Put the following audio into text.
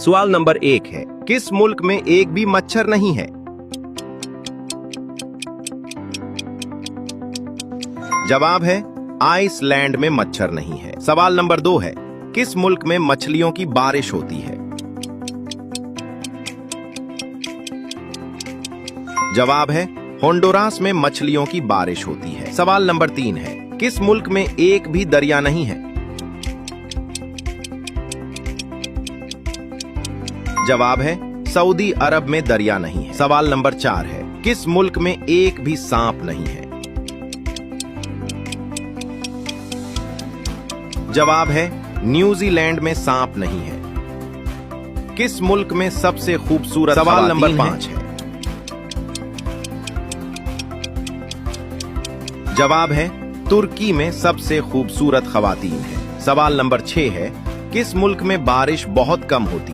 सवाल नंबर 1 है, किस मुल्क में एक भी मच्छर नहीं है? जवाब है आइसलैंड में मच्छर नहीं है। सवाल नंबर 2 है, किस मुल्क में मछलियों की बारिश होती है? जवाब है होंडुरास में मछलियों की बारिश होती है। सवाल नंबर 3 है, किस मुल्क में एक भी दरिया नहीं है? जवाब है सऊदी अरब में दरिया नहीं है। सवाल नंबर 4 है, किस मुल्क में एक भी सांप नहीं है? जवाब है न्यूजीलैंड में सांप नहीं है। किस मुल्क में सबसे खूबसूरत सवाल नंबर 5 है। जवाब है तुर्की में सबसे खूबसूरत खवातीन है। सवाल नंबर 6 है, किस मुल्क में बारिश बहुत कम होती है?